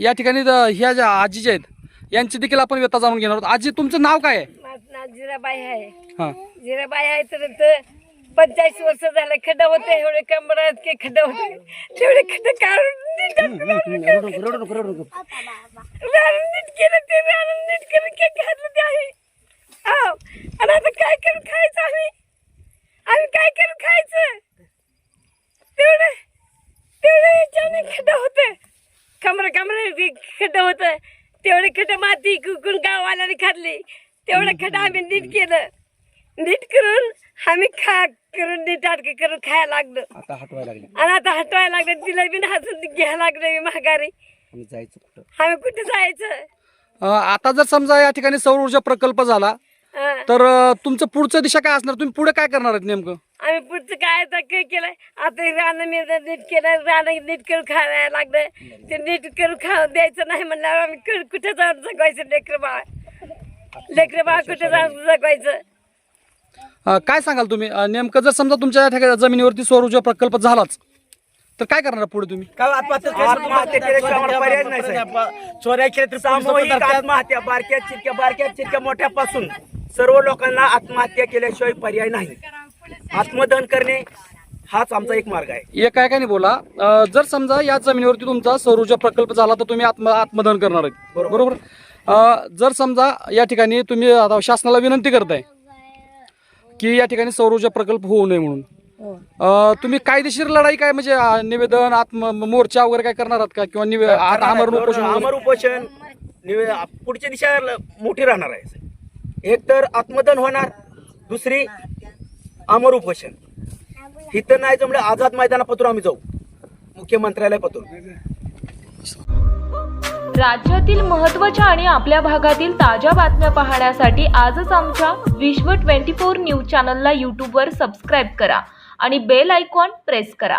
या ठिकाणी ह्या ज्या आजी ज्या आहेत यांची देखील आपण व्यथा जाणून घेणार आहोत. आजी तुमचं नाव काय आहे? माझं नाव जिराबाई आहे. हा जिराबाई आहे तर 45 वर्ष झालं खड्डा होते, एवढे कमरात के खड्डा होते, तेवढे खड्डे काढून नीट केलं, ते नीट करून के घातलं ते आहे. आणि आता काय करून खायचं आम्ही काय करून खायचं? तेवढे याच्याने खड्डा होते, कमरा खड्डा होत, तेवढे खड्डा माती कुकून गाववाल्याने खाल्ली, तेवढं खड्डा आम्ही नीट केलं, नीट करून आम्ही करून नीट अटके करून खायला लागलो. आता हटवायला लागले आणि आता हटवायला लागलं, तिला बिन हातून घ्यायला लागलं महागारी. आम्ही जायचं कुठं? आम्ही कुठे जायचं? आता जर समजा या ठिकाणी सौर ऊर्जा प्रकल्प झाला हं. तर तुमचं पुढचं दिशा काय असणार? तुम्ही पुढे काय करणार आहेत नेमकं? आम्ही पुढचं काय आता काय केलंय, आता रानं मी नीट केलं, रानं नीट करून खायला लागलं, ते नीट करून खाऊन द्यायचं नाही म्हणल्यावर आम्ही कुठे जाऊन जगवायचं? लेकरं बाळ कुठे जाऊन जगवायचं? काय सांगाल तुम्ही नेमकं जर समजा तुमच्या या ठिकाणी जमिनीवरती सौर ऊर्जा प्रकल्प झालाच तर काय करणार पुढे तुम्ही? आत्महत्या केल्याशिवाय आम्हाला पर्याय नाही साहेब. चोऱ्या केल्या तर सामूहिक आत्महत्या, बारक्या चिरक्या मोठ्यापासून सर्व लोकांना आत्महत्या केल्याशिवाय पर्याय नाही. आत्मदहन करणे हाच आमचा एक मार्ग आहे. एका एकाने बोला. जर समजा या जमिनीवरती तुमचा सौर ऊर्जा प्रकल्प झाला तर तुम्ही आत्मदहन करणार आहेत, बरोबर? जर समजा या ठिकाणी तुम्ही आता शासनाला विनंती करताय की या ठिकाणी सौर ऊर्जा प्रकल्प होऊ नये म्हणून, तुम्ही कायदेशीर लढाई काय म्हणजे निवेदन मोर्चा वगैरे काय करणार आहात का? किंवा आमरण उपोषण वगैरे? आमरण उपोषण पुढची दिशा मोठी राहणार आहे. एक तर आत्मदहन होणार, दुसरी अमर उपोषण. इथं नाही जमलं आझाद मैदानापासून आम्ही जाऊ, मुख्यमंत्र्यालयापासून. राज्यातील महत्त्वाच्या आणि आपल्या भागातील ताज्या बातम्या पाहण्यासाठी आजच आमच्या विश्व 24 न्यूज चॅनलला यूट्यूबवर सबस्क्राईब करा आणि बेल आयकॉन प्रेस करा.